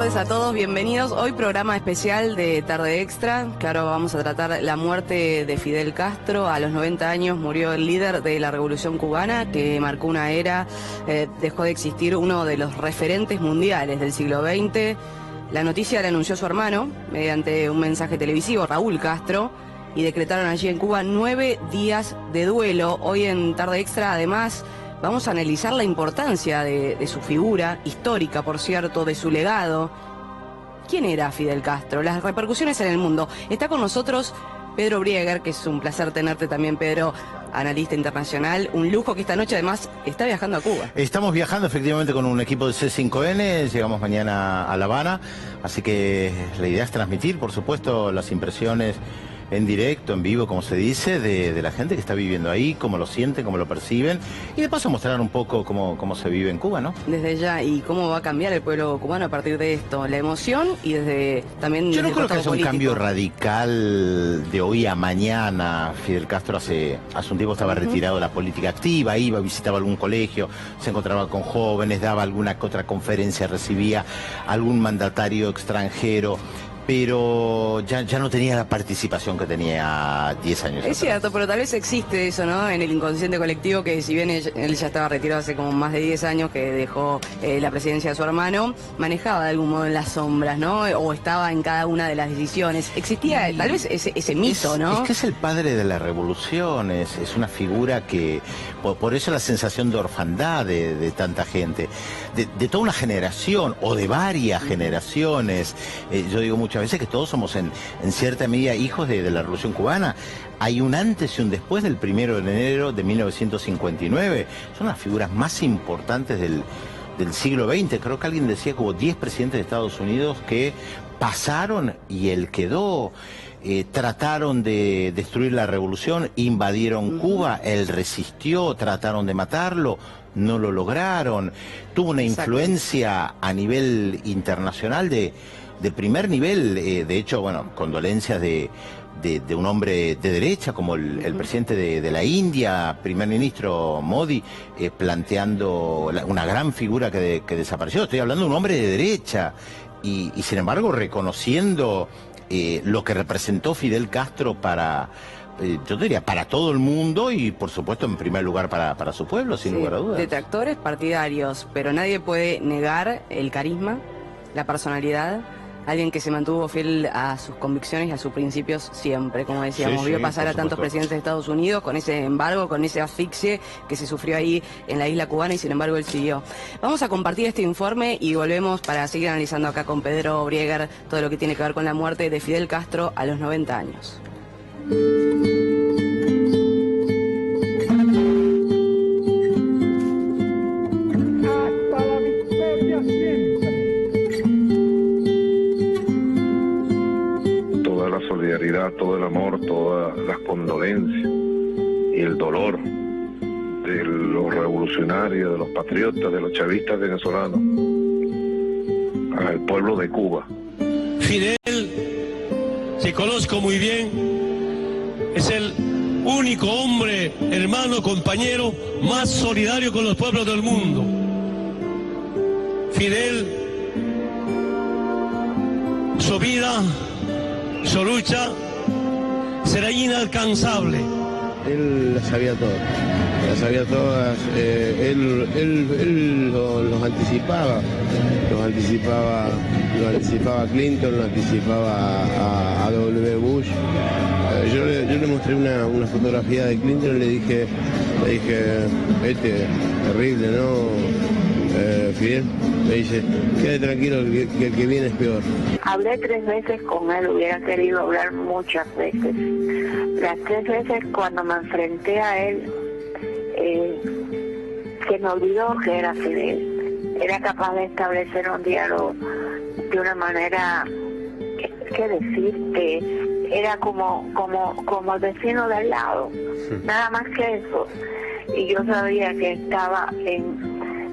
tardes a todos, bienvenidos. Hoy programa especial de Tarde Extra. Claro, vamos a tratar la muerte de Fidel Castro. A los 90 años murió el líder de la Revolución Cubana, que marcó una era, dejó de existir uno de los referentes mundiales del siglo XX. La noticia la anunció su hermano mediante un mensaje televisivo, Raúl Castro, y decretaron allí en Cuba 9 días de duelo. Hoy en Tarde Extra, además, vamos a analizar la importancia de su figura, histórica por cierto, de su legado. ¿Quién era Fidel Castro? Las repercusiones en el mundo. Está con nosotros Pedro Brieger, que es un placer tenerte también, Pedro, analista internacional. Un lujo que esta noche además está viajando a Cuba. Estamos viajando efectivamente con un equipo de C5N, llegamos mañana a La Habana, así que la idea es transmitir, por supuesto, las impresiones en directo, en vivo, como se dice, de la gente que está viviendo ahí, cómo lo sienten, cómo lo perciben, y de paso mostrar un poco cómo se vive en Cuba, ¿no? Desde ya, y cómo va a cambiar el pueblo cubano a partir de esto, la emoción y desde también... Yo no creo que haya un político. cambio radical de hoy a mañana. Fidel Castro hace un tiempo estaba retirado de la política activa, iba, visitaba algún colegio, se encontraba con jóvenes, daba alguna que otra conferencia, recibía algún mandatario extranjero, pero ya no tenía la participación que tenía 10 años atrás. Es cierto, pero tal vez existe eso, ¿no? En el inconsciente colectivo, que si bien él ya estaba retirado hace como más de 10 años, que dejó la presidencia de su hermano, manejaba de algún modo en las sombras, ¿no? O estaba en cada una de las decisiones. Existía tal vez ese mito, ¿no? Es que es el padre de la revolución, es una figura que... Por eso la sensación de orfandad de tanta gente, de toda una generación, o de varias generaciones. Yo digo muchas veces que todos somos en cierta medida hijos de la Revolución Cubana. Hay un antes y un después del 1 de enero de 1959. Son las figuras más importantes del siglo XX. Creo que alguien decía que hubo 10 presidentes de Estados Unidos que pasaron y él quedó. Trataron de destruir la revolución, invadieron Cuba, él resistió, trataron de matarlo, no lo lograron. Tuvo una influencia a nivel internacional de primer nivel. De hecho, bueno, condolencias de un hombre de derecha como el presidente de la India, primer ministro Modi, planteando una gran figura que desapareció. Estoy hablando de un hombre de derecha y sin embargo reconociendo lo que representó Fidel Castro para, yo diría, para todo el mundo y por supuesto en primer lugar para su pueblo, sin lugar a dudas. Detractores, partidarios, pero nadie puede negar el carisma, la personalidad. Alguien que se mantuvo fiel a sus convicciones y a sus principios siempre, como decíamos. Vio pasar a tantos presidentes de Estados Unidos con ese embargo, con ese asfixie que se sufrió ahí en la isla cubana y sin embargo él siguió. Vamos a compartir este informe y volvemos para seguir analizando acá con Pedro Brieger todo lo que tiene que ver con la muerte de Fidel Castro a los 90 años. Hasta la victoria siempre. Toda la solidaridad, todo el amor, todas las condolencias y el dolor de los revolucionarios, de los patriotas, de los chavistas venezolanos, al pueblo de Cuba. Fidel, que conozco muy bien, es el único hombre, hermano, compañero más solidario con los pueblos del mundo. Fidel, su vida, su lucha será inalcanzable. Él las sabía todas, él los anticipaba a Clinton, lo anticipaba a W. Bush. Yo le mostré una fotografía de Clinton y le dije, terrible, ¿no? Fidel, me dice, quede tranquilo, que el que viene es peor. Hablé 3 veces con él, hubiera querido hablar muchas veces. Las 3 veces cuando me enfrenté a él, se me olvidó que era Fidel. Era capaz de establecer un diálogo de una manera, ¿qué decirte? Era como el vecino de al lado, nada más que eso. Y yo sabía que estaba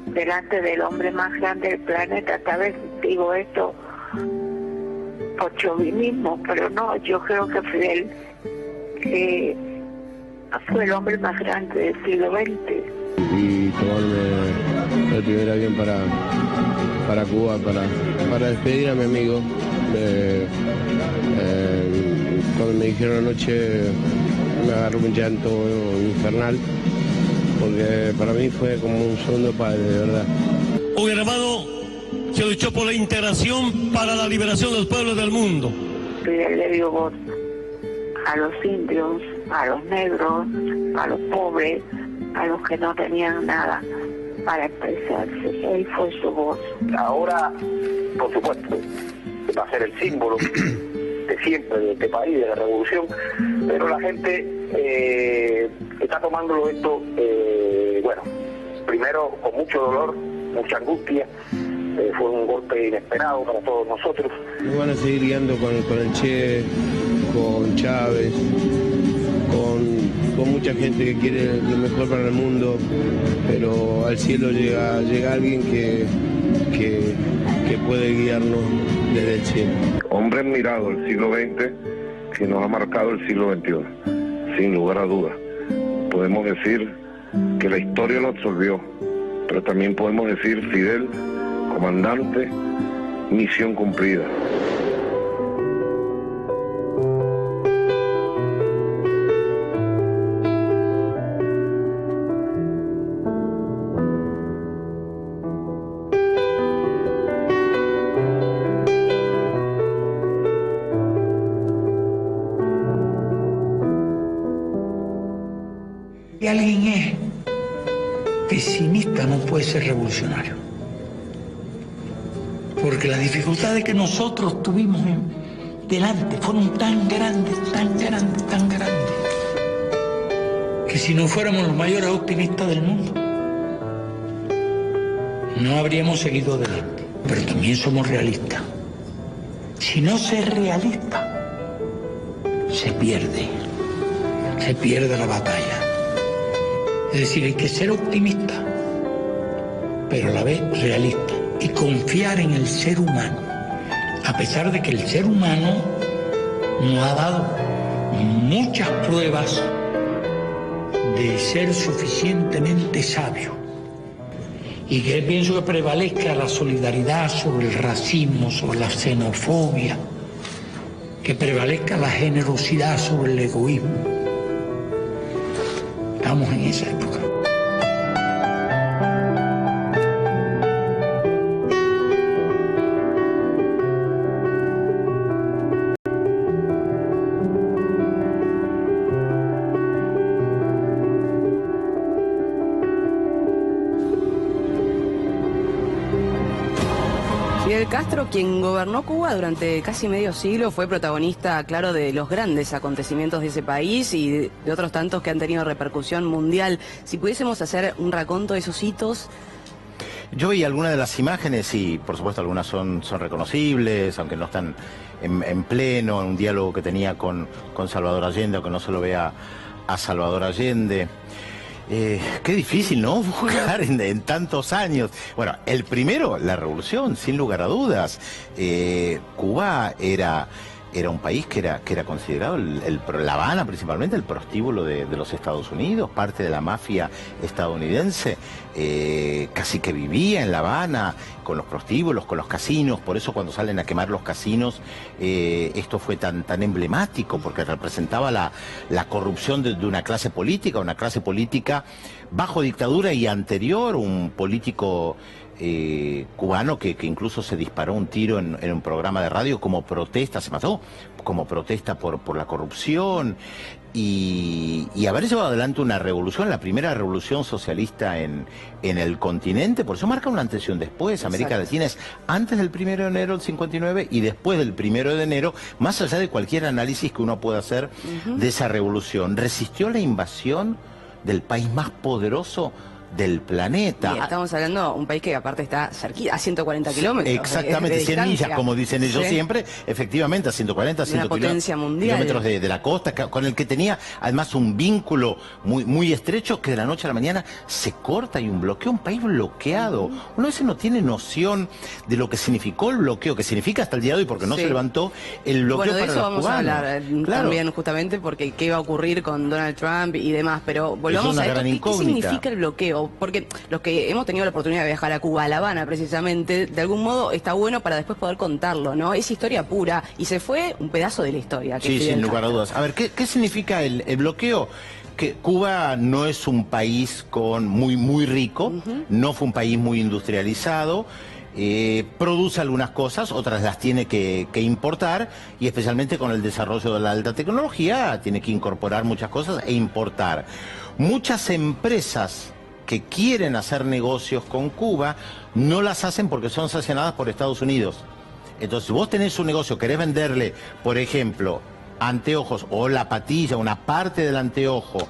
delante del hombre más grande del planeta. Tal vez digo esto por chauvinismo, pero no, yo creo que Fidel fue el hombre más grande del siglo XX. Y tomarme el primer avión para Cuba, para despedir a mi amigo. Cuando me dijeron anoche me agarró un llanto infernal, porque para mí fue como un segundo padre, de verdad. Un hermano que luchó por la integración para la liberación de los pueblos del mundo. Fidel le dio voz a los indios, a los negros, a los pobres, a los que no tenían nada para expresarse. Él fue su voz. Ahora, por supuesto, va a ser el símbolo de siempre de este país, de la revolución, pero la gente está tomándolo esto, bueno, primero con mucho dolor, mucha angustia. Fue un golpe inesperado para todos nosotros. Nos van a seguir guiando con el Che, con Chávez, con mucha gente que quiere lo mejor para el mundo, pero al cielo llega alguien que puede guiarnos desde el cielo. Hombre admirado del siglo XX que nos ha marcado el siglo XXI, sin lugar a dudas. Podemos decir que la historia lo absorbió, pero también podemos decir Fidel, comandante, misión cumplida. Si alguien es pesimista no puede ser revolucionario. Porque las dificultades que nosotros tuvimos delante fueron tan grandes, que si no fuéramos los mayores optimistas del mundo, no habríamos seguido adelante. Pero también somos realistas. Si no se es realista, se pierde la batalla. Es decir, hay que ser optimista, pero a la vez realista, y confiar en el ser humano, a pesar de que el ser humano nos ha dado muchas pruebas de ser suficientemente sabio, y que pienso que prevalezca la solidaridad sobre el racismo, sobre la xenofobia, que prevalezca la generosidad sobre el egoísmo. Estamos en esa época. Fidel Castro, quien gobernó Cuba durante casi medio siglo, fue protagonista, claro, de los grandes acontecimientos de ese país y de otros tantos que han tenido repercusión mundial. Si pudiésemos hacer un raconto de esos hitos. Yo vi algunas de las imágenes y, por supuesto, algunas son reconocibles, aunque no están en pleno, en un diálogo que tenía con Salvador Allende, aunque no se lo vea a Salvador Allende. Qué difícil, ¿no? Buscar en tantos años. Bueno, el primero, la revolución, sin lugar a dudas. Cuba era un país que era considerado, La Habana principalmente, el prostíbulo de los Estados Unidos, parte de la mafia estadounidense, casi que vivía en La Habana, con los prostíbulos, con los casinos. Por eso cuando salen a quemar los casinos, esto fue tan emblemático, porque representaba la corrupción de una clase política bajo dictadura y anterior, un político cubano que incluso se disparó un tiro en un programa de radio como protesta, se mató como protesta por la corrupción y haber llevado adelante una revolución, la primera revolución socialista en el continente. Por eso marca un antes y un después. América Latina es antes del 1 de enero del 59 y después del 1 de enero, más allá de cualquier análisis que uno pueda hacer de esa revolución. Resistió la invasión del país más poderoso del planeta. Y estamos hablando de un país que aparte está cerquita, a 140 kilómetros. Exactamente, 100 millas, como dicen ellos siempre, efectivamente, a 140, 100 kilómetros de la costa, con el que tenía además un vínculo muy estrecho, que de la noche a la mañana se corta y un bloqueo, un país bloqueado. Uno a veces no tiene noción de lo que significó el bloqueo, que significa hasta el día de hoy, porque no se levantó el bloqueo para los cubanos. Bueno, de eso vamos a hablar también, justamente, porque qué iba a ocurrir con Donald Trump y demás, pero volvamos a esto. ¿Qué significa el bloqueo? o porque los que hemos tenido la oportunidad de viajar a Cuba, a La Habana precisamente, de algún modo está bueno para después poder contarlo, ¿no? Es historia pura y se fue un pedazo de la historia. Sí, sin lugar a dudas. A ver, ¿qué significa el bloqueo? Que Cuba no es un país muy rico, no fue un país muy industrializado, produce algunas cosas, otras las tiene que importar, y especialmente con el desarrollo de la alta tecnología tiene que incorporar muchas cosas e importar. Muchas empresas que quieren hacer negocios con Cuba no las hacen porque son sancionadas por Estados Unidos. Entonces, si vos tenés un negocio, querés venderle, por ejemplo, anteojos o la patilla, una parte del anteojo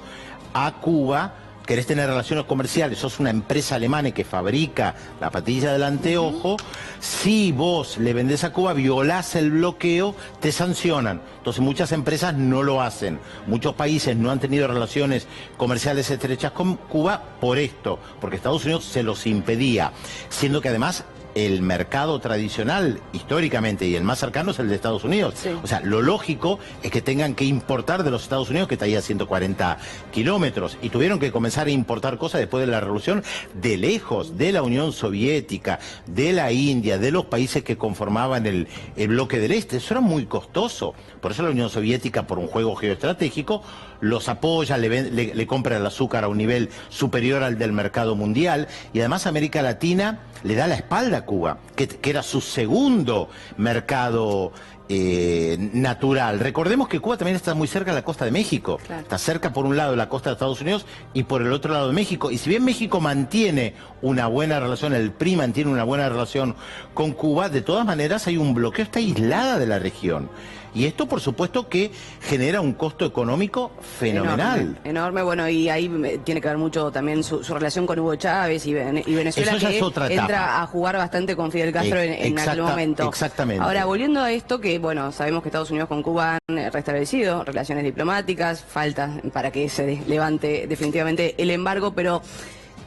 a Cuba, querés tener relaciones comerciales, sos una empresa alemana que fabrica la patilla del anteojo, si vos le vendés a Cuba, violás el bloqueo, te sancionan. Entonces muchas empresas no lo hacen. Muchos países no han tenido relaciones comerciales estrechas con Cuba por esto, porque Estados Unidos se los impedía, siendo que además el mercado tradicional, históricamente, y el más cercano es el de Estados Unidos. Sí. O sea, lo lógico es que tengan que importar de los Estados Unidos, que está ahí a 140 kilómetros, y tuvieron que comenzar a importar cosas después de la revolución de lejos, de la Unión Soviética, de la India, de los países que conformaban el bloque del Este. Eso era muy costoso. Por eso la Unión Soviética, por un juego geoestratégico, los apoya, le compra el azúcar a un nivel superior al del mercado mundial, y además América Latina le da la espalda a Cuba, que era su segundo mercado natural. Recordemos que Cuba también está muy cerca de la costa de México. Claro. Está cerca por un lado de la costa de Estados Unidos y por el otro lado de México. Y si bien México mantiene una buena relación, el PRI mantiene una buena relación con Cuba, de todas maneras hay un bloqueo, está aislada de la región. Y esto, por supuesto, que genera un costo económico fenomenal. Enorme, bueno, y ahí tiene que ver mucho también su relación con Hugo Chávez y Venezuela, que entra a jugar bastante con Fidel Castro en aquel momento. Exactamente. Ahora, volviendo a esto, que bueno, sabemos que Estados Unidos con Cuba han restablecido relaciones diplomáticas, falta para que se levante definitivamente el embargo, pero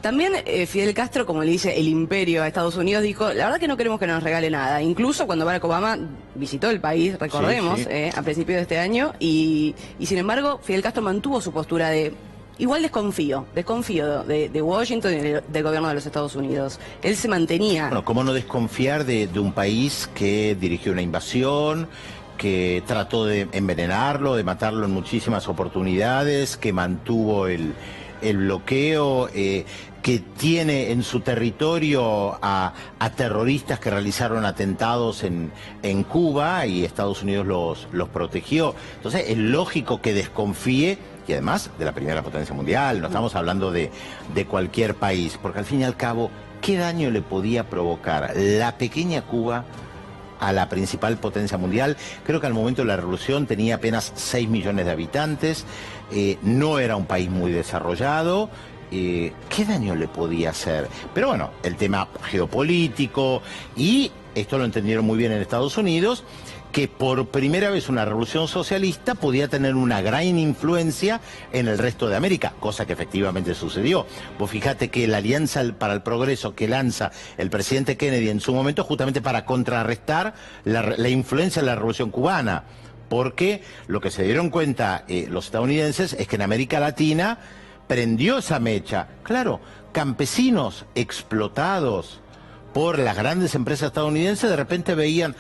también Fidel Castro, como le dice el imperio a Estados Unidos, dijo, la verdad que no queremos que nos regale nada. Incluso cuando Barack Obama visitó el país, recordemos, a principios de este año, y sin embargo Fidel Castro mantuvo su postura de, igual desconfío de Washington y del gobierno de los Estados Unidos. Él se mantenía. Bueno, ¿cómo no desconfiar de un país que dirigió una invasión, que trató de envenenarlo, de matarlo en muchísimas oportunidades, que mantuvo el bloqueo, que tiene en su territorio a terroristas que realizaron atentados en Cuba y Estados Unidos los protegió? Entonces es lógico que desconfíe, y además de la primera potencia mundial, no estamos hablando de cualquier país, porque al fin y al cabo, ¿qué daño le podía provocar la pequeña Cuba a la principal potencia mundial? Creo que al momento de la revolución tenía apenas 6 millones de habitantes, no era un país muy desarrollado. ¿Qué daño le podía hacer? Pero bueno, el tema geopolítico, y esto lo entendieron muy bien en Estados Unidos, que por primera vez una revolución socialista podía tener una gran influencia en el resto de América, cosa que efectivamente sucedió. Vos fijate que la Alianza para el Progreso que lanza el presidente Kennedy en su momento, justamente para contrarrestar la influencia de la revolución cubana, porque lo que se dieron cuenta los estadounidenses es que en América Latina prendió esa mecha. Claro, campesinos explotados por las grandes empresas estadounidenses de repente veían,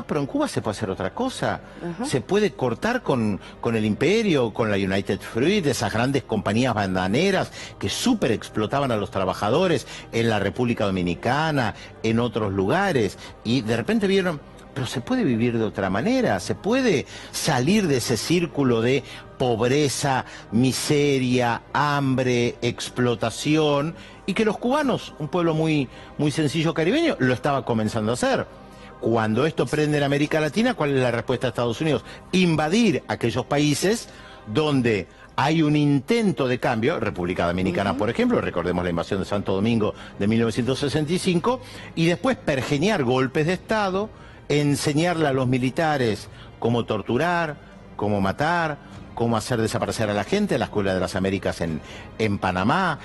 pero en Cuba se puede hacer otra cosa. Se puede cortar con el imperio, con la United Fruit, esas grandes compañías bandaneras que súper explotaban a los trabajadores en la República Dominicana, en otros lugares, y de repente vieron, pero se puede vivir de otra manera, se puede salir de ese círculo de pobreza, miseria, hambre, explotación, y que los cubanos, un pueblo muy sencillo caribeño, lo estaba comenzando a hacer. Cuando esto prende en América Latina, ¿cuál es la respuesta de Estados Unidos? Invadir aquellos países donde hay un intento de cambio, República Dominicana, por ejemplo, recordemos la invasión de Santo Domingo de 1965, y después pergeñar golpes de Estado, enseñarle a los militares cómo torturar, cómo matar, cómo hacer desaparecer a la gente, la Escuela de las Américas en Panamá.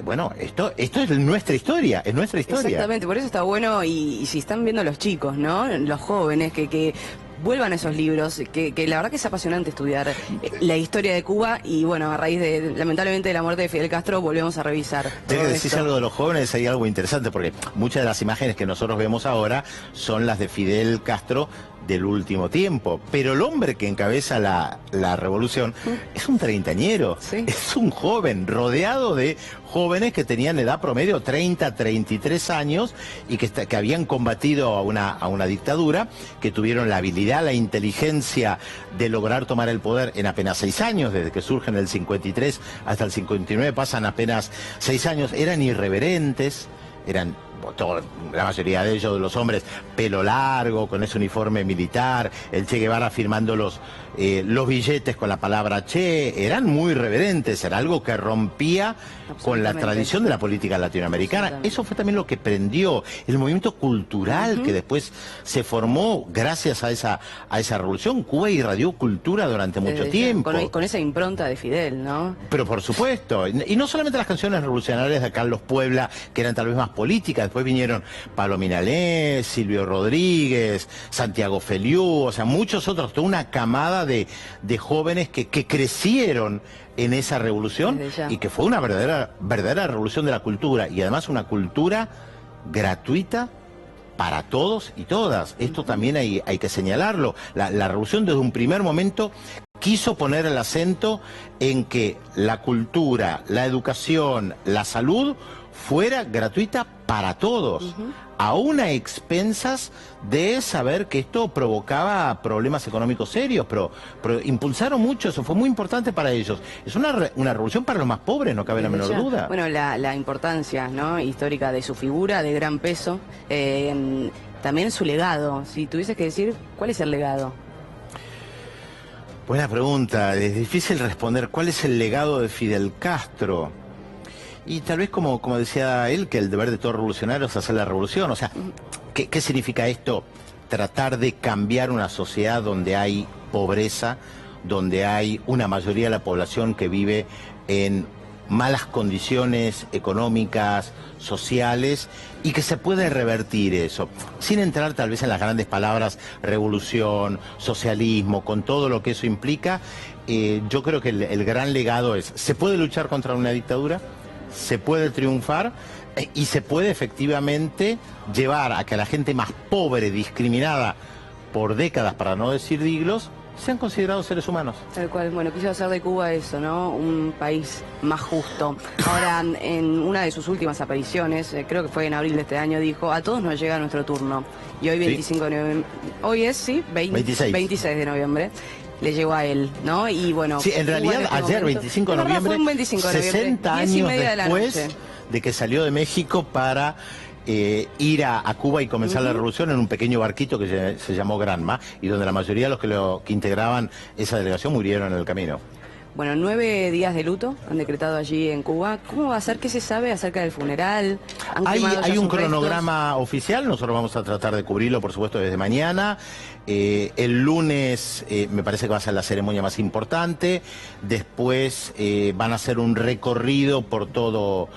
Bueno, esto es nuestra historia, Exactamente, por eso está bueno, y si están viendo los chicos, ¿no? Los jóvenes, que vuelvan a esos libros, que la verdad que es apasionante estudiar la historia de Cuba y bueno, a raíz de, lamentablemente, de la muerte de Fidel Castro, volvemos a revisar. Tengo que decir algo de los jóvenes, hay algo interesante, porque muchas de las imágenes que nosotros vemos ahora son las de Fidel Castro del último tiempo, pero el hombre que encabeza la revolución es un treintañero, es un joven, rodeado de jóvenes que tenían edad promedio 30, 33 años y que habían combatido a una dictadura, que tuvieron la habilidad, la inteligencia de lograr tomar el poder en apenas 6 años, desde que surgen el 53 hasta el 59 pasan apenas 6 años, eran irreverentes, eran la mayoría de ellos, de los hombres, pelo largo, con ese uniforme militar, el Che Guevara firmando los billetes con la palabra Che, eran muy reverentes, era algo que rompía con la tradición de la política latinoamericana. Eso fue también lo que prendió el movimiento cultural que después se formó gracias a esa revolución. Cuba irradió cultura durante mucho tiempo. Con esa impronta de Fidel, ¿no? Pero por supuesto, y no solamente las canciones revolucionarias de Carlos Puebla, que eran tal vez más políticas, después vinieron Palomino Alés, Silvio Rodríguez, Santiago Feliú, o sea, muchos otros, toda una camada de jóvenes que crecieron en esa revolución y que fue una verdadera revolución de la cultura, y además una cultura gratuita para todos y todas. Esto también hay que señalarlo. La revolución desde un primer momento quiso poner el acento en que la cultura, la educación, la salud fuera gratuita para todos, aún a expensas de saber que esto provocaba problemas económicos serios, pero impulsaron mucho, eso fue muy importante para ellos. Es una revolución para los más pobres, no cabe la menor duda. Bueno, la importancia, ¿no?, histórica de su figura, de gran peso, también su legado. Si tuvieses que decir, ¿cuál es el legado? Buena pregunta, es difícil responder. ¿Cuál es el legado de Fidel Castro? Y tal vez como decía él, que el deber de todo revolucionario es hacer la revolución. O sea, ¿qué significa esto? Tratar de cambiar una sociedad donde hay pobreza, donde hay una mayoría de la población que vive en malas condiciones económicas, sociales, y que se puede revertir eso, sin entrar tal vez en las grandes palabras revolución, socialismo, con todo lo que eso implica. Yo creo que el gran legado es, ¿se puede luchar contra una dictadura? Se puede triunfar y se puede efectivamente llevar a que la gente más pobre, discriminada por décadas, para no decir siglos, sean considerados seres humanos. Tal cual, bueno, quiso hacer de Cuba eso, ¿no? Un país más justo. Ahora, en una de sus últimas apariciones, creo que fue en abril de este año, dijo, a todos nos llega nuestro turno. Y hoy 25 de noviembre, hoy es, sí, 26 de noviembre. Le llegó a él, ¿no? Y bueno... Sí, en realidad este ayer, 25 de noviembre, fue un 25 de noviembre, 60 años después de que salió de México para ir a Cuba y comenzar la revolución en un pequeño barquito que se llamó Granma, y donde la mayoría de los que integraban esa delegación murieron en el camino. Bueno, 9 días de luto han decretado allí en Cuba. ¿Cómo va a ser? ¿Qué se sabe acerca del funeral? Hay un cronograma oficial, nosotros vamos a tratar de cubrirlo, por supuesto, desde mañana. El lunes me parece que va a ser la ceremonia más importante. Después van a hacer un recorrido por todo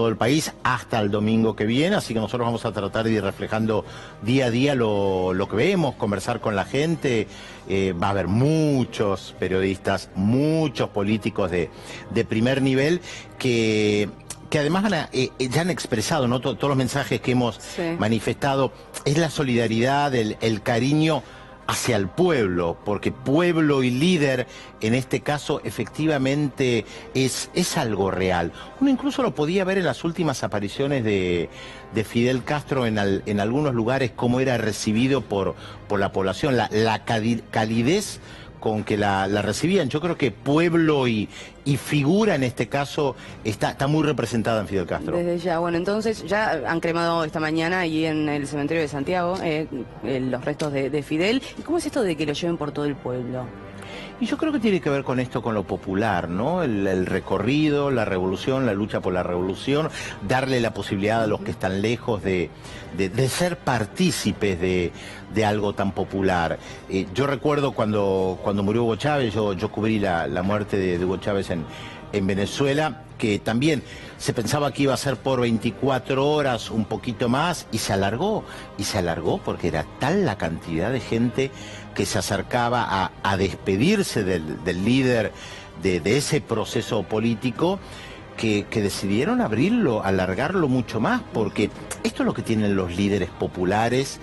el país hasta el domingo que viene, así que nosotros vamos a tratar de ir reflejando día a día lo que vemos, conversar con la gente. Va a haber muchos periodistas, muchos políticos de primer nivel que además ya han expresado, ¿no? Todos los mensajes que hemos manifestado, es la solidaridad, el cariño hacia el pueblo, porque pueblo y líder en este caso efectivamente es algo real. Uno incluso lo podía ver en las últimas apariciones de Fidel Castro en algunos lugares, cómo era recibido por la población, la calidez con que la recibían. Yo creo que pueblo y figura en este caso está muy representada en Fidel Castro. Desde ya, bueno, entonces ya han cremado esta mañana allí en el cementerio de Santiago los restos de Fidel. ¿Y cómo es esto de que lo lleven por todo el pueblo? Y yo creo que tiene que ver con esto, con lo popular, ¿no? El recorrido, la revolución, la lucha por la revolución, darle la posibilidad a los que están lejos de ser partícipes de algo tan popular. Yo recuerdo cuando murió Hugo Chávez, yo cubrí la muerte de Hugo Chávez en Venezuela, que también se pensaba que iba a ser por 24 horas, un poquito más, y se alargó porque era tal la cantidad de gente que se acercaba a despedirse del líder de ese proceso político, que decidieron abrirlo, alargarlo mucho más, porque esto es lo que tienen los líderes populares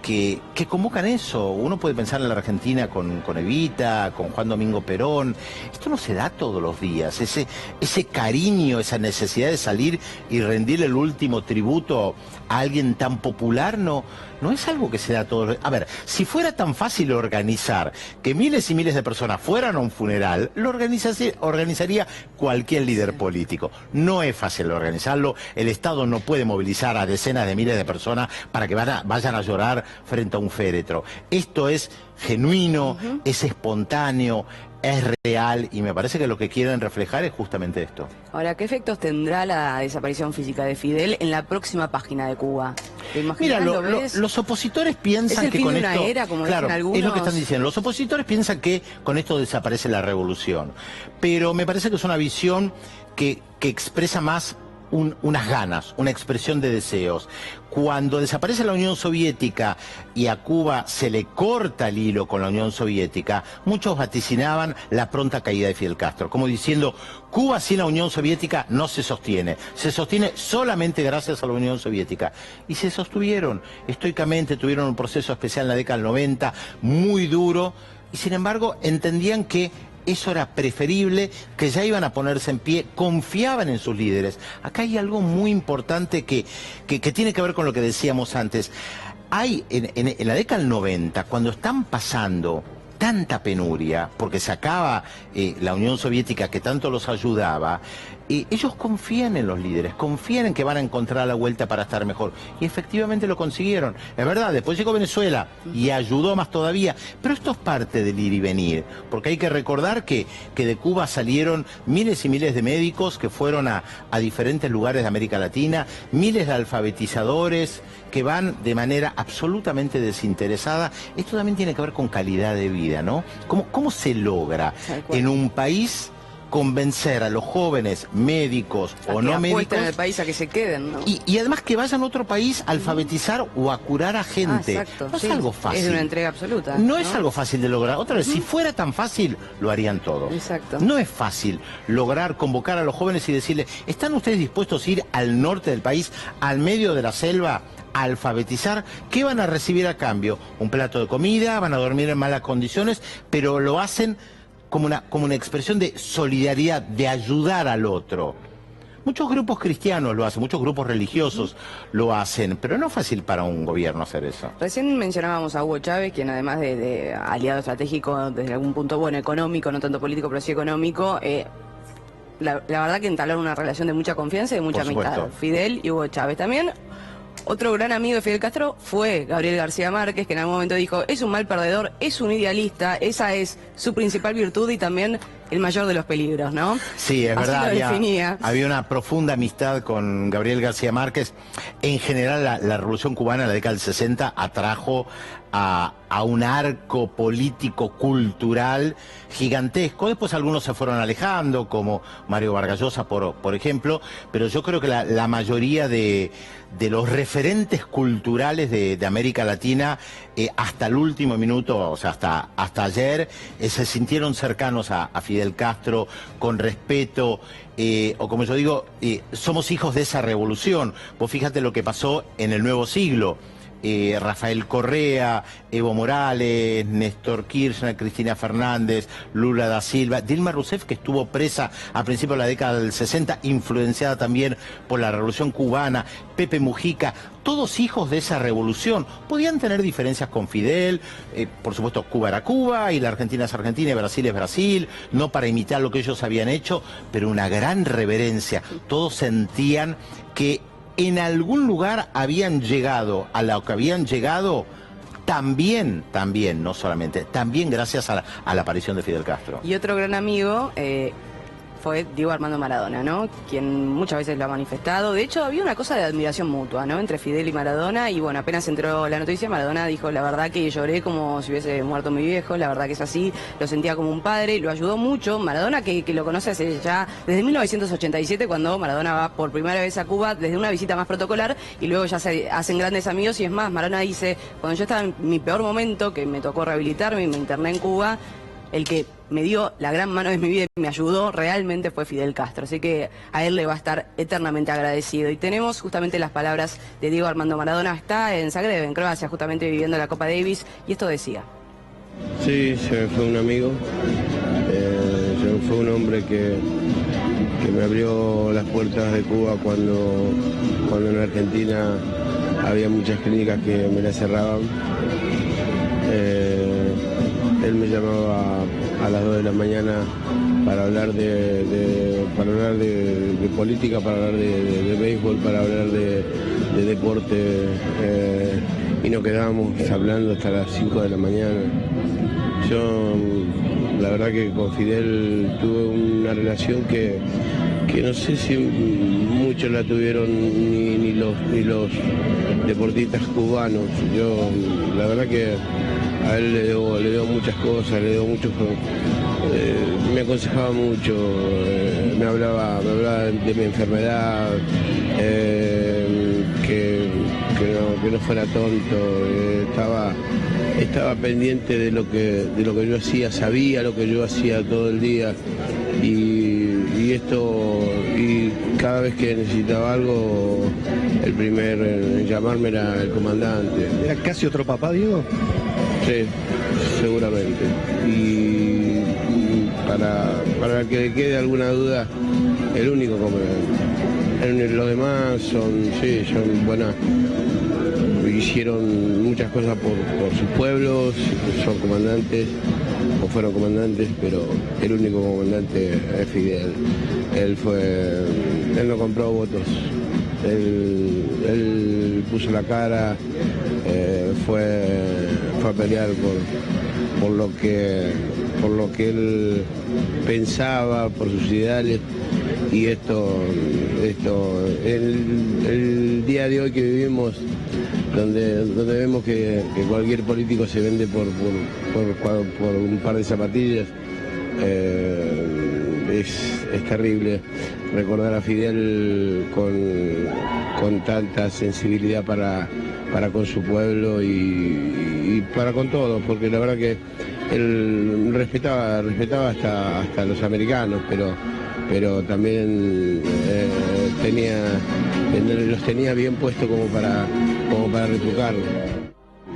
que convocan eso. Uno puede pensar en la Argentina con Evita, con Juan Domingo Perón. Esto no se da todos los días. Ese cariño, esa necesidad de salir y rendirle el último tributo a alguien tan popular, no es algo que se da todos los días. A ver, si fuera tan fácil organizar que miles y miles de personas fueran a un funeral, lo organizaría cualquier líder político. No es fácil organizarlo. El Estado no puede movilizar a decenas de miles de personas para que vayan a llorar frente a un féretro. Esto es genuino, es espontáneo, es real, y me parece que lo que quieren reflejar es justamente esto. Ahora, ¿qué efectos tendrá la desaparición física de Fidel en la próxima página de Cuba? Mira, los opositores piensan que con esto... Era, como claro, algunos... es lo que están diciendo. Los opositores piensan que con esto desaparece la revolución. Pero me parece que es una visión que expresa más unas ganas, una expresión de deseos. Cuando desaparece la Unión Soviética y a Cuba se le corta el hilo con la Unión Soviética, muchos vaticinaban la pronta caída de Fidel Castro, como diciendo, Cuba sin la Unión Soviética no se sostiene solamente gracias a la Unión Soviética. Y se sostuvieron estoicamente, tuvieron un proceso especial en la década del 90, muy duro, y sin embargo entendían que eso era preferible, que ya iban a ponerse en pie, confiaban en sus líderes. Acá hay algo muy importante que tiene que ver con lo que decíamos antes. Hay en la década del 90, cuando están pasando tanta penuria, porque se acaba la Unión Soviética que tanto los ayudaba, ellos confían en los líderes, confían en que van a encontrar la vuelta para estar mejor. Y efectivamente lo consiguieron. Es verdad, después llegó Venezuela y ayudó más todavía. Pero esto es parte del ir y venir, porque hay que recordar que de Cuba salieron miles y miles de médicos que fueron a diferentes lugares de América Latina, miles de alfabetizadores que van de manera absolutamente desinteresada. Esto también tiene que ver con calidad de vida, ¿no? ¿Cómo se logra en un país convencer a los jóvenes médicos o no médicos en el país a que se queden, ¿no? Y además que vayan a otro país a alfabetizar o a curar a gente? No es algo fácil. Es una entrega absoluta. No es algo fácil de lograr. Otra vez, si fuera tan fácil, lo harían todos. Exacto. No es fácil lograr convocar a los jóvenes y decirles, ¿están ustedes dispuestos a ir al norte del país, al medio de la selva, a alfabetizar? ¿Qué van a recibir a cambio? Un plato de comida, van a dormir en malas condiciones, pero lo hacen como una expresión de solidaridad, de ayudar al otro. Muchos grupos cristianos lo hacen, muchos grupos religiosos lo hacen, pero no es fácil para un gobierno hacer eso. Recién mencionábamos a Hugo Chávez, quien además de aliado estratégico desde algún punto, bueno, económico, no tanto político, pero sí económico, la verdad que entablaron una relación de mucha confianza y de mucha amistad. Fidel y Hugo Chávez también. Otro gran amigo de Fidel Castro fue Gabriel García Márquez, que en algún momento dijo, es un mal perdedor, es un idealista, esa es su principal virtud y también el mayor de los peligros, ¿no? Sí, es verdad, había una profunda amistad con Gabriel García Márquez. En general, la Revolución Cubana en la década del 60 atrajo a un arco político, cultural gigantesco. Después algunos se fueron alejando, como Mario Vargas Llosa, por ejemplo, pero yo creo que la mayoría de los referentes culturales de América Latina, hasta el último minuto, o sea, hasta ayer, se sintieron cercanos a Fidel Castro, con respeto, o como yo digo, somos hijos de esa revolución. Vos fíjate lo que pasó en el nuevo siglo. Rafael Correa, Evo Morales, Néstor Kirchner, Cristina Fernández, Lula da Silva, Dilma Rousseff, que estuvo presa a principios de la década del 60, influenciada también por la Revolución Cubana, Pepe Mujica, todos hijos de esa revolución. Podían tener diferencias con Fidel, por supuesto Cuba era Cuba y la Argentina es Argentina y Brasil es Brasil, no para imitar lo que ellos habían hecho, pero una gran reverencia. Todos sentían que en algún lugar habían llegado a lo que habían llegado, también, no solamente, también gracias a la aparición de Fidel Castro. Y otro gran amigo, fue Diego Armando Maradona, ¿no? Quien muchas veces lo ha manifestado. De hecho, había una cosa de admiración mutua, ¿no? Entre Fidel y Maradona. Y bueno, apenas entró la noticia, Maradona dijo: la verdad que lloré como si hubiese muerto mi viejo, la verdad que es así, lo sentía como un padre, lo ayudó mucho. Maradona, que lo conoce hace ya desde 1987, cuando Maradona va por primera vez a Cuba, desde una visita más protocolar, y luego ya se hacen grandes amigos. Y es más, Maradona dice: cuando yo estaba en mi peor momento, que me tocó rehabilitarme y me interné en Cuba, el que me dio la gran mano de mi vida y me ayudó realmente fue Fidel Castro. Así que a él le va a estar eternamente agradecido. Y tenemos justamente las palabras de Diego Armando Maradona. Está en Zagreb, en Croacia, justamente viviendo la Copa Davis, y esto decía. Sí, se me fue un amigo, se me fue un hombre que me abrió las puertas de Cuba cuando en Argentina había muchas clínicas que me las cerraban. Él me llamaba a las 2 de la mañana para hablar de política, para hablar de béisbol, para hablar de deporte, y nos quedábamos hablando hasta las 5 de la mañana. Yo, la verdad que con Fidel tuve una relación que no sé si muchos la tuvieron ni los deportistas cubanos. Yo, la verdad que a él le debo muchas cosas, le debo mucho, me aconsejaba mucho, me hablaba de mi enfermedad, que no fuera tonto, estaba pendiente de lo que yo hacía, sabía lo que yo hacía todo el día, y cada vez que necesitaba algo, el primer en llamarme era el comandante. ¿Era casi otro papá, Diego? Sí, seguramente. Y para que le quede alguna duda, el único comandante. Los demás son buenas, hicieron muchas cosas por sus pueblos, son comandantes o fueron comandantes, pero el único comandante es Fidel. Él no compró votos, él puso la cara, fue a pelear por lo que él pensaba, por sus ideales, y el día de hoy que vivimos, donde vemos que cualquier político se vende por un par de zapatillas, es terrible recordar a Fidel con tanta sensibilidad para con su pueblo y para con todos, porque la verdad que él respetaba hasta los americanos, pero también los tenía bien puestos como para retrucarlo.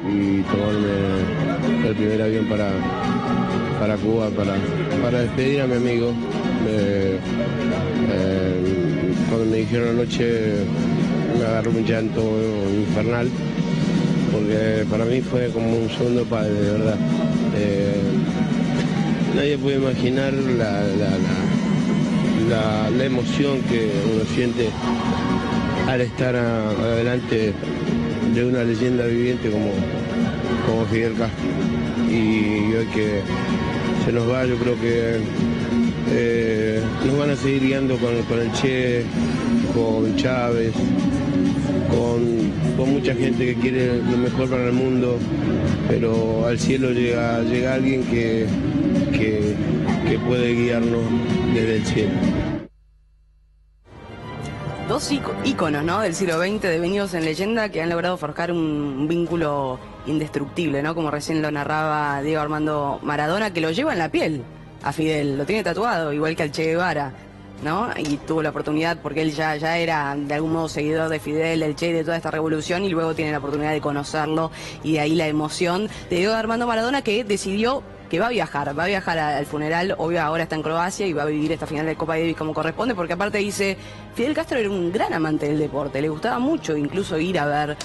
Y tomarme el primer avión para Cuba para despedir a mi amigo. Cuando me dijeron anoche, me agarró un llanto infernal, porque para mí fue como un segundo padre, de verdad. Nadie puede imaginar la emoción que uno siente al estar adelante de una leyenda viviente como Fidel Castro. Y hoy que se nos va, yo creo que nos van a seguir guiando con el Che, con Chávez, con mucha gente que quiere lo mejor para el mundo, pero al cielo llega alguien que puede guiarnos desde el cielo. Dos íconos, ¿no?, del siglo XX, devenidos en leyenda, que han logrado forjar un vínculo indestructible, ¿no?, como recién lo narraba Diego Armando Maradona, que lo lleva en la piel a Fidel, lo tiene tatuado, igual que al Che Guevara, ¿no? Y tuvo la oportunidad, porque él ya era de algún modo seguidor de Fidel, del Che, de toda esta revolución, y luego tiene la oportunidad de conocerlo, y de ahí la emoción de Diego Armando Maradona, que decidió que va a viajar al funeral. Obvio, ahora está en Croacia y va a vivir esta final de Copa Davis como corresponde, porque aparte dice, Fidel Castro era un gran amante del deporte, le gustaba mucho incluso ir a ver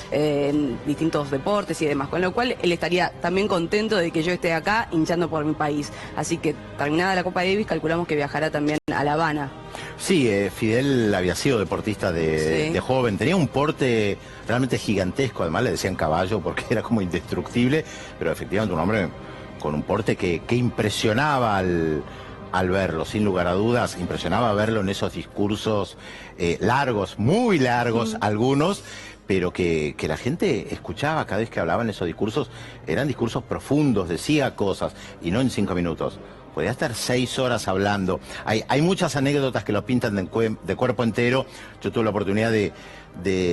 distintos deportes y demás, con lo cual él estaría también contento de que yo esté acá hinchando por mi país. Así que terminada la Copa Davis, calculamos que viajará también a La Habana. Sí, Fidel había sido deportista de joven, tenía un porte realmente gigantesco, además le decían caballo porque era como indestructible, pero efectivamente un hombre con un porte que impresionaba al verlo, sin lugar a dudas, impresionaba verlo en esos discursos largos, muy largos algunos, pero que la gente escuchaba cada vez que hablaba en esos discursos. Eran discursos profundos, decía cosas, y no en 5 minutos. Podía estar 6 horas hablando. Hay muchas anécdotas que lo pintan de cuerpo entero. Yo tuve la oportunidad de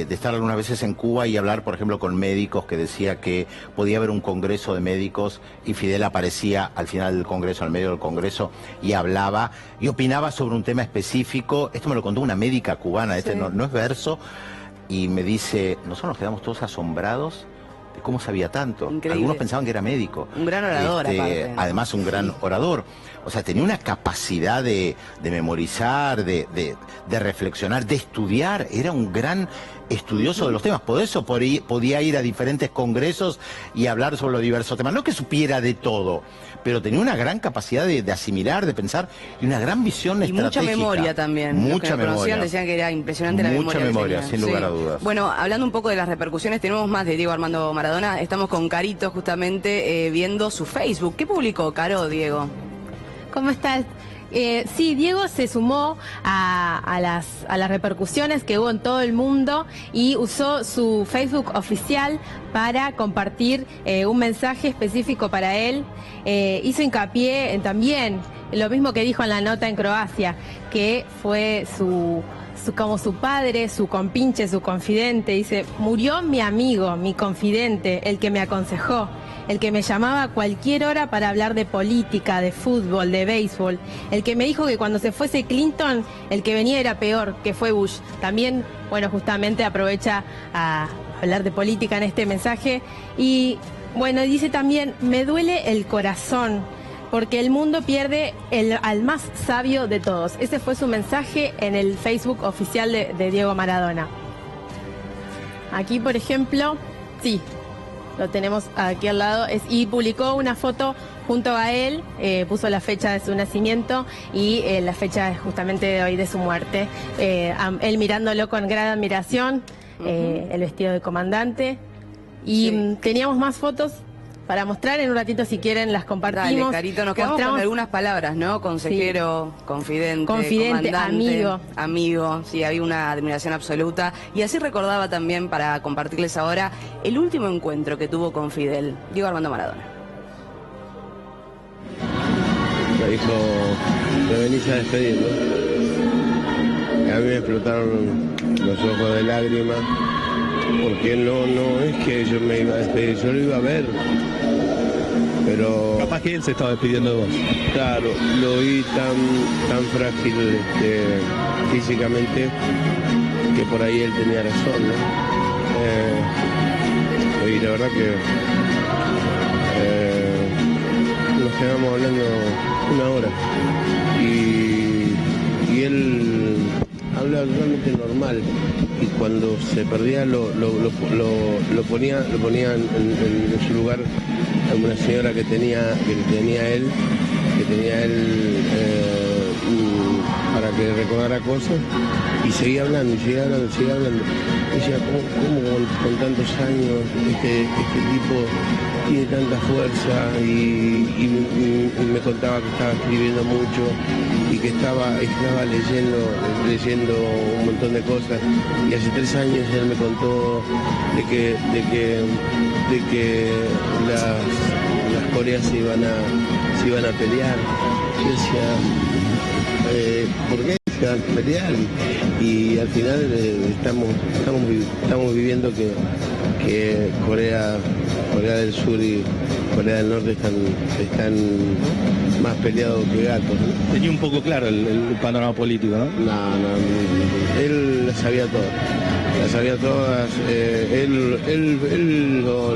estar algunas veces en Cuba y hablar, por ejemplo, con médicos, que decía que podía haber un congreso de médicos y Fidel aparecía al final del congreso, al medio del congreso, y hablaba y opinaba sobre un tema específico. Esto me lo contó una médica cubana, sí. No es verso, y me dice, nosotros nos quedamos todos asombrados de cómo sabía tanto. Increíble. Algunos pensaban que era médico. Un gran orador, aparte. Además, un gran orador. O sea, tenía una capacidad de memorizar, de reflexionar, de estudiar. Era un gran estudioso de los temas. Por eso podía ir a diferentes congresos y hablar sobre los diversos temas. No que supiera de todo, pero tenía una gran capacidad de asimilar, de pensar, y una gran visión estratégica. Y mucha memoria también. Mucha memoria. Decían que era impresionante la memoria. Mucha memoria, sin lugar a dudas. Bueno, hablando un poco de las repercusiones, tenemos más de Diego Armando Maradona. Estamos con Carito justamente viendo su Facebook. ¿Qué publicó, Caro, Diego? ¿Cómo estás? Sí, Diego se sumó a las repercusiones que hubo en todo el mundo y usó su Facebook oficial para compartir un mensaje específico para él. Hizo hincapié también lo mismo que dijo en la nota en Croacia, que fue como su padre, su compinche, su confidente. Dice, murió mi amigo, mi confidente, el que me aconsejó, el que me llamaba a cualquier hora para hablar de política, de fútbol, de béisbol, el que me dijo que cuando se fuese Clinton, el que venía era peor, que fue Bush. También, bueno, justamente aprovecha a hablar de política en este mensaje. Y, bueno, dice también, me duele el corazón, porque el mundo pierde al más sabio de todos. Ese fue su mensaje en el Facebook oficial de Diego Maradona. Aquí, por ejemplo, sí, lo tenemos aquí al lado, y publicó una foto junto a él, puso la fecha de su nacimiento y la fecha justamente de hoy de su muerte. Él mirándolo con gran admiración, el vestido de comandante. Y teníamos más fotos para mostrar. En un ratito, si quieren, las compartimos. Dale, Carito, nos quedamos con algunas palabras, ¿no? Consejero, sí. Confidente, comandante, amigo. Sí, había una admiración absoluta. Y así recordaba también, para compartirles ahora, el último encuentro que tuvo con Fidel, Diego Armando Maradona. Me dijo, te venís a despedir, ¿no? A mí me explotaron los ojos de lágrimas, porque no es que yo me iba a despedir, yo lo iba a ver. Pero capaz que él se estaba despidiendo de vos. Claro, lo vi tan frágil físicamente, que por ahí él tenía razón, ¿no? Y la verdad que nos quedamos hablando 1 hora y él hablaba totalmente normal, y cuando se perdía lo ponía en su lugar a una señora que tenía él para que recordara cosas, y seguía hablando. Y decía, ¿cómo con tantos años este tipo tiene tanta fuerza? Y me contaba que estaba escribiendo mucho y que estaba leyendo un montón de cosas. Y hace 3 años él me contó de que las Coreas se iban a pelear. Yo decía, ¿por qué se van a pelear? Y al final estamos viviendo que Corea del Sur y Corea del Norte están más peleados que gatos, ¿no? Tenía un poco claro el panorama político, ¿no? No, él las sabía todas. Él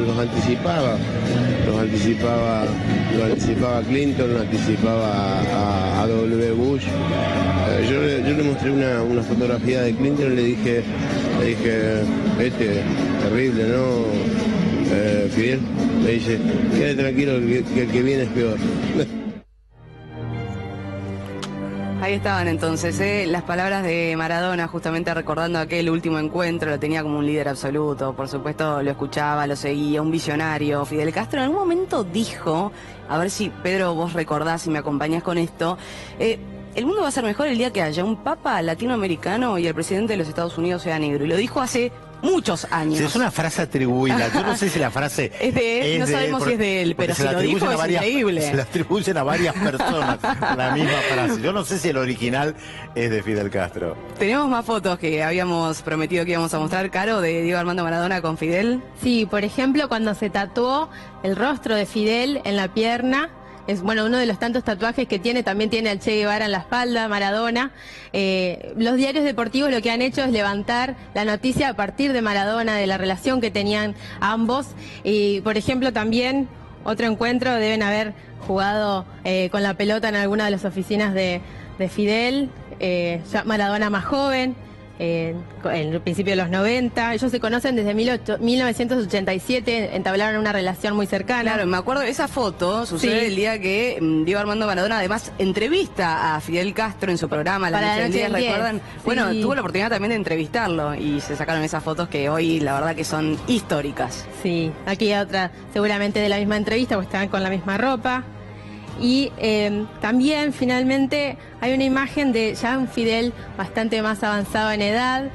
los anticipaba. Lo anticipaba Clinton, lo anticipaba a W. Bush. Yo le mostré una fotografía de Clinton y le dije, terrible, ¿no? Fidel, me dice, quédate tranquilo, que el que viene es peor. Ahí estaban entonces, las palabras de Maradona, justamente recordando aquel último encuentro, lo tenía como un líder absoluto, por supuesto lo escuchaba, lo seguía, un visionario. Fidel Castro en algún momento dijo, a ver si Pedro vos recordás y me acompañás con esto, el mundo va a ser mejor el día que haya un papa latinoamericano y el presidente de los Estados Unidos sea negro. Y lo dijo hace muchos años. Sí, es una frase atribuida. Yo no sé si la frase es de él, no sabemos si es de él, pero si lo dijo es increíble. Se la atribuyen a varias personas la misma frase. Yo no sé si el original es de Fidel Castro. Tenemos más fotos que habíamos prometido que íbamos a mostrar, Caro, de Diego Armando Maradona con Fidel. Sí, por ejemplo, cuando se tatuó el rostro de Fidel en la pierna. Es bueno, uno de los tantos tatuajes que tiene, también tiene al Che Guevara en la espalda, Maradona. Los diarios deportivos lo que han hecho es levantar la noticia a partir de Maradona, de la relación que tenían ambos. Y, por ejemplo, también otro encuentro, deben haber jugado con la pelota en alguna de las oficinas de Fidel, ya Maradona más joven. En el principio de los 90, ellos se conocen desde 1987, entablaron una relación muy cercana. Claro, me acuerdo, esa foto sucede el día que Diego Armando Maradona además entrevista a Fidel Castro en su programa La Noche del 10, ¿recuerdan? Sí. Bueno, tuvo la oportunidad también de entrevistarlo y se sacaron esas fotos que hoy la verdad que son históricas. Sí, aquí hay otra seguramente de la misma entrevista, porque estaban con la misma ropa. Y también finalmente hay una imagen de ya un Fidel bastante más avanzado en edad.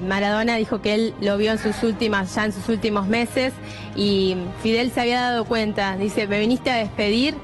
Maradona dijo que él lo vio en sus últimos meses y Fidel se había dado cuenta, dice, ¿me viniste a despedir?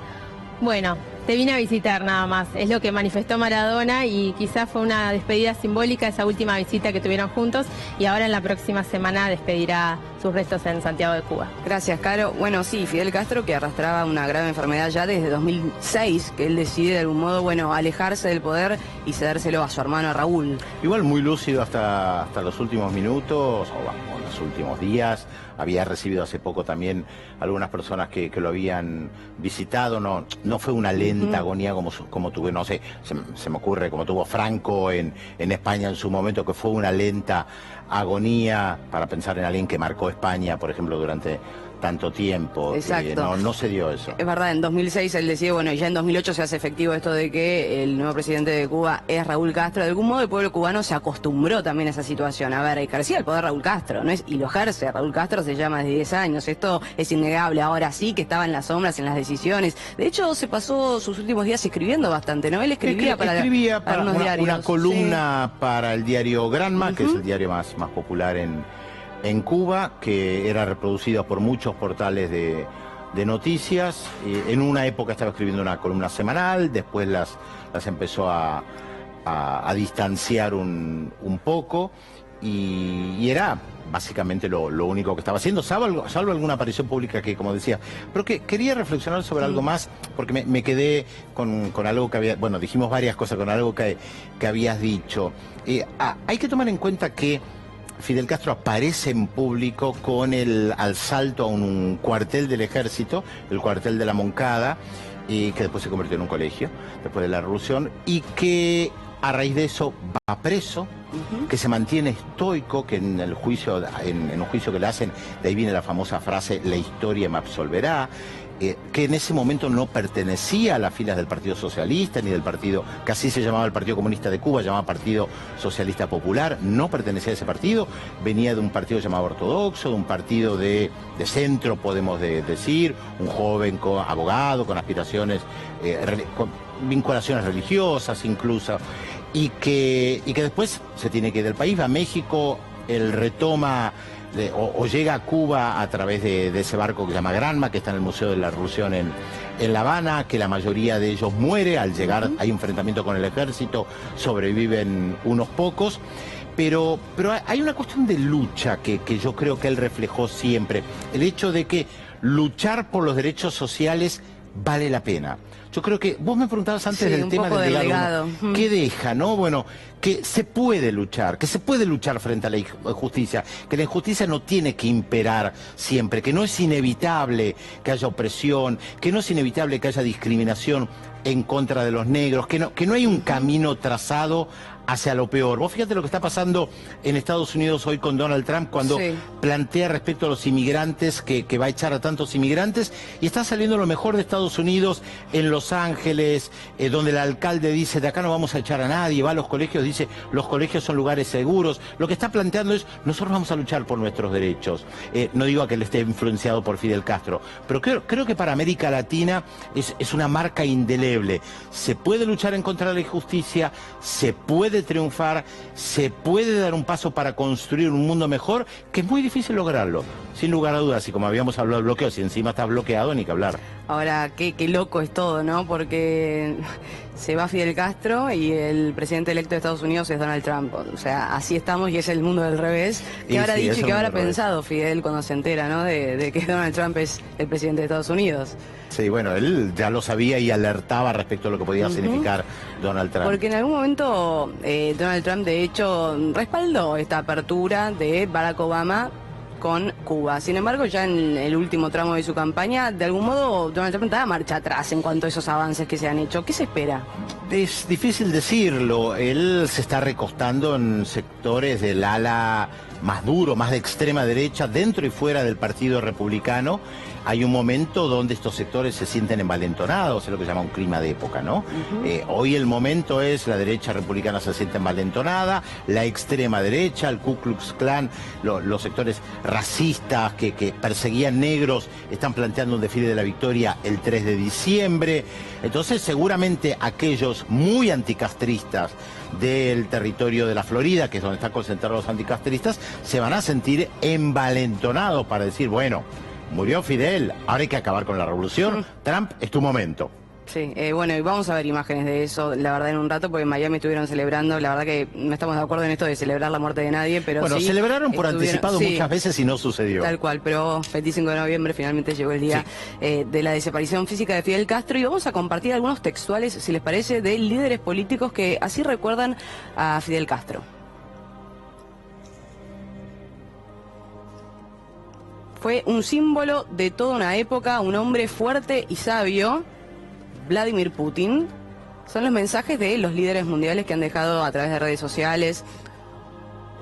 Bueno, te vine a visitar nada más, es lo que manifestó Maradona y quizás fue una despedida simbólica esa última visita que tuvieron juntos y ahora en la próxima semana despedirá sus restos en Santiago de Cuba. Gracias, Caro. Bueno, sí, Fidel Castro, que arrastraba una grave enfermedad ya desde 2006, que él decide de algún modo, bueno, alejarse del poder y cedérselo a su hermano Raúl. Igual muy lúcido hasta los últimos minutos, o los últimos días. Había recibido hace poco también algunas personas que lo habían visitado. No fue una lenta agonía como tuve, no sé, se me ocurre como tuvo Franco en España en su momento, que fue una lenta agonía para pensar en alguien que marcó España, por ejemplo, durante tanto tiempo. Exacto. No se dio eso. Es verdad, en 2006 él decía, bueno, ya en 2008 se hace efectivo esto de que el nuevo presidente de Cuba es Raúl Castro. De algún modo el pueblo cubano se acostumbró también a esa situación. A ver, ejercía el poder Raúl Castro, ¿no es? Y lo ejerce. Raúl Castro se llama desde 10 años. Esto es innegable. Ahora sí que estaba en las sombras, en las decisiones. De hecho, se pasó sus últimos días escribiendo bastante, ¿no? Él escribía para unos diarios. Una columna para el diario Granma, que es el diario más popular en Cuba, que era reproducido por muchos portales de noticias. En una época estaba escribiendo una columna semanal, después las empezó a distanciar un poco y era básicamente lo único que estaba haciendo, salvo alguna aparición pública que, como decía, pero que quería reflexionar sobre algo más, porque me quedé con algo que había, bueno, dijimos varias cosas, con algo que habías dicho. Hay que tomar en cuenta que Fidel Castro aparece en público con el asalto a un cuartel del ejército, el cuartel de la Moncada, que después se convirtió en un colegio, después de la revolución, y que a raíz de eso va preso, que se mantiene estoico, que en un juicio que le hacen, de ahí viene la famosa frase, la historia me absolverá, que en ese momento no pertenecía a las filas del Partido Socialista, ni del partido, que así se llamaba el Partido Comunista de Cuba, llamaba Partido Socialista Popular, no pertenecía a ese partido, venía de un partido llamado Ortodoxo, de un partido de centro, podemos decir, un joven abogado, con aspiraciones, con vinculaciones religiosas incluso, y que después se tiene que ir del país, va a México, él retoma o llega a Cuba a través de ese barco que se llama Granma, que está en el Museo de la Revolución en La Habana, que la mayoría de ellos muere. Al llegar hay enfrentamiento con el ejército, sobreviven unos pocos, pero hay una cuestión de lucha que yo creo que él reflejó siempre, el hecho de que luchar por los derechos sociales vale la pena. Yo creo que vos me preguntabas antes del tema del legado. ¿Qué deja, no? Bueno, que se puede luchar frente a la injusticia, que la injusticia no tiene que imperar siempre, que no es inevitable que haya opresión, que no es inevitable que haya discriminación en contra de los negros, que no hay un camino trazado hacia lo peor. Vos fíjate lo que está pasando en Estados Unidos hoy con Donald Trump cuando plantea respecto a los inmigrantes que va a echar a tantos inmigrantes, y está saliendo lo mejor de Estados Unidos en Los Ángeles, donde el alcalde dice, de acá no vamos a echar a nadie, va a los colegios, dice, los colegios son lugares seguros. Lo que está planteando es, nosotros vamos a luchar por nuestros derechos. No digo a que él esté influenciado por Fidel Castro, pero creo que para América Latina es una marca indeleble. Se puede luchar en contra de la injusticia, se puede triunfar, se puede dar un paso para construir un mundo mejor, que es muy difícil lograrlo, sin lugar a dudas. Y como habíamos hablado del bloqueo, si encima está bloqueado, ni que hablar. Ahora, qué loco es todo, ¿no? Porque se va Fidel Castro y el presidente electo de Estados Unidos es Donald Trump. O sea, así estamos y es el mundo del revés. ¿Qué habrá dicho y qué habrá pensado Fidel cuando se entera, ¿no? De que Donald Trump es el presidente de Estados Unidos. Sí, bueno, él ya lo sabía y alertaba respecto a lo que podía significar Donald Trump. Porque en algún momento Donald Trump, de hecho, respaldó esta apertura de Barack Obama con Cuba. Sin embargo, ya en el último tramo de su campaña, de algún modo, Donald Trump daba marcha atrás en cuanto a esos avances que se han hecho. ¿Qué se espera? Es difícil decirlo. Él se está recostando en sectores del ala más duro, más de extrema derecha, dentro y fuera del Partido Republicano. Hay un momento donde estos sectores se sienten envalentonados, es lo que se llama un clima de época, ¿no? Hoy el momento es, la derecha republicana se siente envalentonada, la extrema derecha, el Ku Klux Klan, los sectores racistas que perseguían negros, están planteando un desfile de la victoria el 3 de diciembre. Entonces seguramente aquellos muy anticastristas del territorio de la Florida, que es donde están concentrados los anticastristas, se van a sentir envalentonados para decir, bueno, murió Fidel, ahora hay que acabar con la revolución, Trump, es tu momento. Sí, bueno, y vamos a ver imágenes de eso, la verdad, en un rato, porque en Miami estuvieron celebrando, la verdad que no estamos de acuerdo en esto de celebrar la muerte de nadie, pero bueno, sí, celebraron por anticipado muchas veces y no sucedió. Tal cual, pero 25 de noviembre finalmente llegó el día de la desaparición física de Fidel Castro, y vamos a compartir algunos textuales, si les parece, de líderes políticos que así recuerdan a Fidel Castro. Fue un símbolo de toda una época, un hombre fuerte y sabio, Vladimir Putin. Son los mensajes de los líderes mundiales que han dejado a través de redes sociales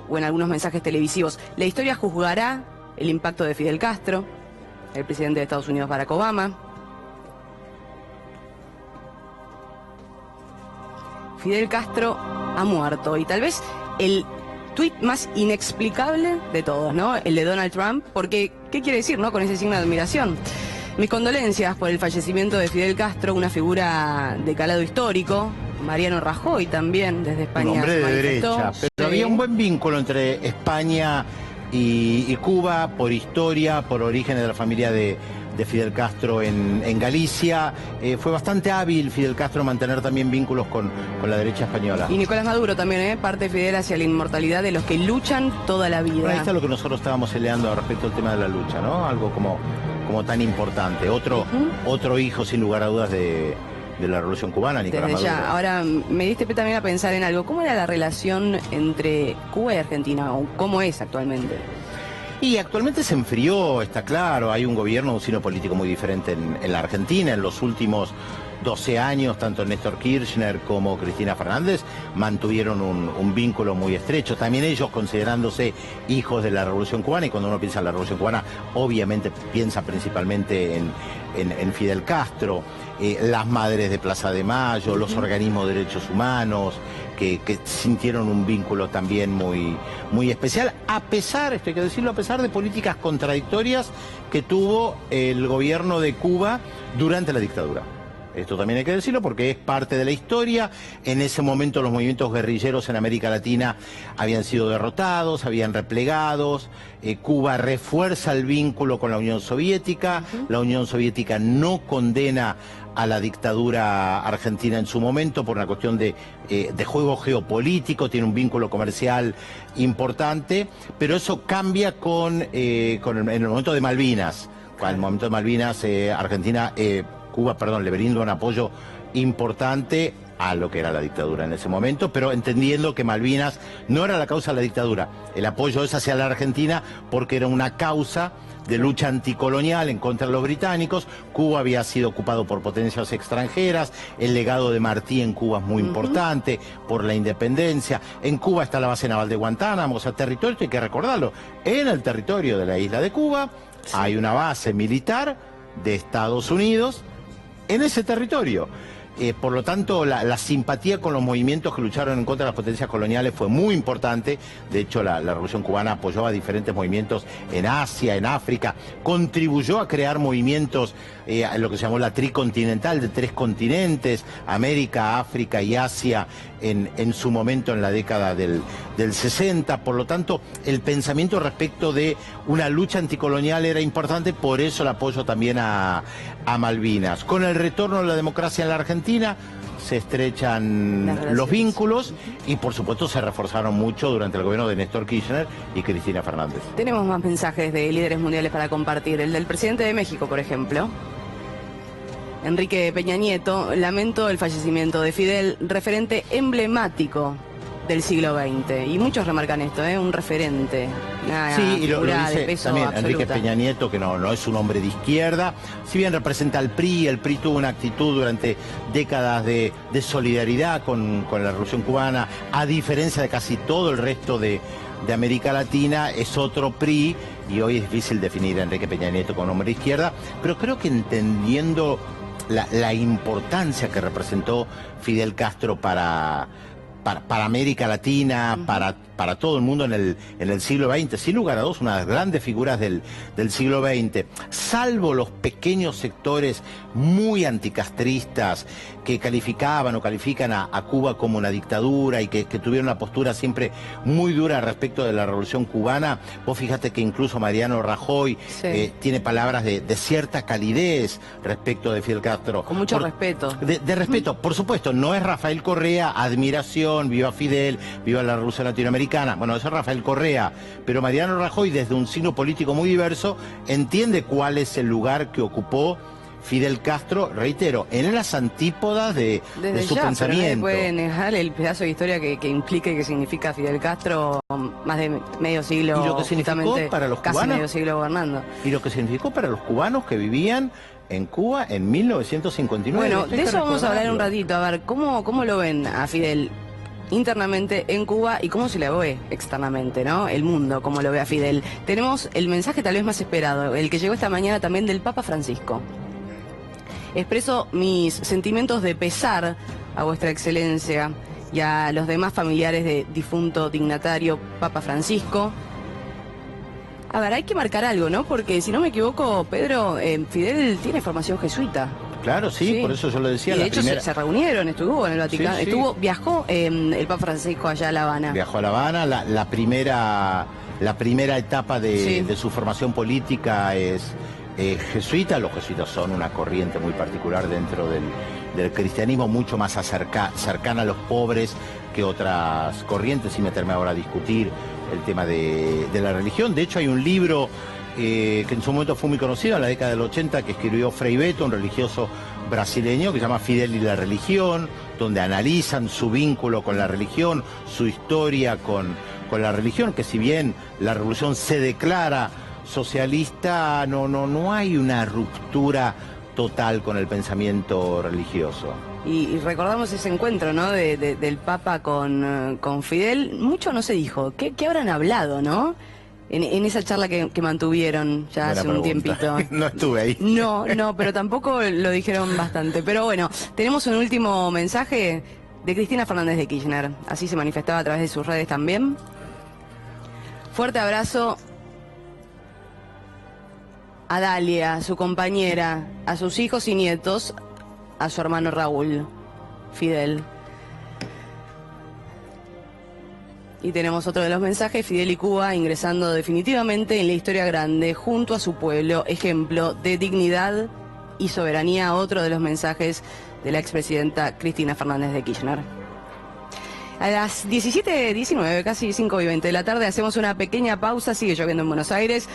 o en algunos mensajes televisivos. La historia juzgará el impacto de Fidel Castro, el presidente de Estados Unidos Barack Obama. Fidel Castro ha muerto, y tal vez el tuit más inexplicable de todos, ¿no? El de Donald Trump, porque, ¿qué quiere decir, no? Con ese signo de admiración. Mis condolencias por el fallecimiento de Fidel Castro, una figura de calado histórico. Mariano Rajoy también, desde España. Un hombre de derecha, pero había un buen vínculo entre España y Cuba, por historia, por orígenes de la familia de Fidel Castro en Galicia. Fue bastante hábil Fidel Castro mantener también vínculos con la derecha española. Y Nicolás Maduro también, parte Fidel hacia la inmortalidad de los que luchan toda la vida. Bueno, ahí está lo que nosotros estábamos peleando respecto al tema de la lucha, ¿no? Algo como tan importante. Otro hijo, sin lugar a dudas, de la Revolución Cubana, Nicolás Maduro. Ya. Ahora, me diste también a pensar en algo. ¿Cómo era la relación entre Cuba y Argentina? ¿O cómo es actualmente? Y actualmente se enfrió, está claro. Hay un gobierno, un signo político muy diferente en la Argentina. En los últimos 12 años, tanto Néstor Kirchner como Cristina Fernández mantuvieron un vínculo muy estrecho. También ellos considerándose hijos de la Revolución Cubana, y cuando uno piensa en la Revolución Cubana, obviamente piensa principalmente en Fidel Castro. Las madres de Plaza de Mayo, los organismos de derechos humanos, que sintieron un vínculo también muy especial, a pesar, esto hay que decirlo, a pesar de políticas contradictorias que tuvo el gobierno de Cuba durante la dictadura. Esto también hay que decirlo porque es parte de la historia. En ese momento los movimientos guerrilleros en América Latina habían sido derrotados, habían replegados. Cuba refuerza el vínculo con la Unión Soviética. La Unión Soviética no condena a la dictadura argentina en su momento por una cuestión de juego geopolítico, tiene un vínculo comercial importante, pero eso cambia en el momento de Malvinas. En el momento de Malvinas, Cuba le brinda un apoyo importante a lo que era la dictadura en ese momento, pero entendiendo que Malvinas no era la causa de la dictadura. El apoyo es hacia la Argentina porque era una causa de lucha anticolonial en contra de los británicos. Cuba había sido ocupado por potencias extranjeras, el legado de Martí en Cuba es muy importante, por la independencia. En Cuba está la base naval de Guantánamo, o sea, territorio, esto hay que recordarlo, en el territorio de la isla de Cuba hay una base militar de Estados Unidos en ese territorio. Por lo tanto, la simpatía con los movimientos que lucharon en contra de las potencias coloniales fue muy importante. De hecho, la Revolución Cubana apoyó a diferentes movimientos en Asia, en África, contribuyó a crear movimientos, lo que se llamó la tricontinental, de 3 continentes, América, África y Asia, en su momento en la década del 60. Por lo tanto, el pensamiento respecto de una lucha anticolonial era importante, por eso el apoyo también a Malvinas. Con el retorno de la democracia en la Argentina, se estrechan los vínculos y por supuesto se reforzaron mucho durante el gobierno de Néstor Kirchner y Cristina Fernández. Tenemos más mensajes de líderes mundiales para compartir. El del presidente de México, por ejemplo. Enrique Peña Nieto: lamento el fallecimiento de Fidel, referente emblemático del siglo XX. Y muchos remarcan esto, un referente. Sí, y lo figura dice de peso también absoluta. Enrique Peña Nieto, que no es un hombre de izquierda, si bien representa al PRI, el PRI tuvo una actitud durante décadas de solidaridad con la Revolución Cubana, a diferencia de casi todo el resto de América Latina, es otro PRI, y hoy es difícil definir a Enrique Peña Nieto como hombre de izquierda, pero creo que entendiendo la importancia que representó Fidel Castro para América Latina, para todo el mundo en el siglo XX, sin lugar a dudas, una de las grandes figuras del siglo XX, salvo los pequeños sectores muy anticastristas que calificaban o califican a Cuba como una dictadura y que tuvieron una postura siempre muy dura respecto de la Revolución Cubana. Vos fíjate que incluso Mariano Rajoy tiene palabras de cierta calidez respecto de Fidel Castro. Con mucho respeto. De respeto, por supuesto, no es Rafael Correa, admiración, viva Fidel, viva la Revolución Latinoamericana. Bueno, eso es Rafael Correa, pero Mariano Rajoy, desde un signo político muy diverso, entiende cuál es el lugar que ocupó Fidel Castro, reitero, en las antípodas de su pensamiento. Pero nadie puede negar el pedazo de historia que implica y que significa Fidel Castro, más de medio siglo, y lo que significó para los casi cubanos, medio siglo gobernando. Y lo que significó para los cubanos que vivían en Cuba en 1959. Bueno, de eso vamos a hablar un ratito. A ver, ¿cómo lo ven a Fidel internamente en Cuba y cómo se le ve externamente, ¿no? El mundo, cómo lo ve a Fidel. Tenemos el mensaje tal vez más esperado, el que llegó esta mañana también del Papa Francisco. Expreso mis sentimientos de pesar a vuestra excelencia y a los demás familiares de difunto dignatario Papa Francisco. A ver, hay que marcar algo, ¿no? Porque si no me equivoco, Pedro, Fidel tiene formación jesuita. Claro, sí, por eso yo lo decía. Y de hecho se reunieron, estuvo en el Vaticano, viajó el Papa Francisco allá a La Habana. Viajó a La Habana, la primera etapa de su formación política es jesuita. Los jesuitas son una corriente muy particular dentro del cristianismo, mucho más cercana a los pobres que otras corrientes, sin meterme ahora a discutir el tema de la religión. De hecho, hay un libro que en su momento fue muy conocido, en la década del 80, que escribió Frei Beto, un religioso brasileño, que se llama Fidel y la religión, donde analizan su vínculo con la religión, su historia con la religión, que si bien la revolución se declara socialista, no hay una ruptura total con el pensamiento religioso. Y recordamos ese encuentro, ¿no? Del Papa con Fidel. Mucho no se dijo. ¿Qué habrán hablado, no? En esa charla que mantuvieron ya hace un tiempito. No estuve ahí. No, pero tampoco lo dijeron bastante. Pero bueno, tenemos un último mensaje de Cristina Fernández de Kirchner. Así se manifestaba a través de sus redes también. Fuerte abrazo a Dalia, a su compañera, a sus hijos y nietos, a su hermano Raúl, Fidel. Y tenemos otro de los mensajes: Fidel y Cuba ingresando definitivamente en la historia grande, junto a su pueblo, ejemplo de dignidad y soberanía. Otro de los mensajes de la expresidenta Cristina Fernández de Kirchner. A las 17:19, casi 5:20 de la tarde, hacemos una pequeña pausa. Sigue lloviendo en Buenos Aires.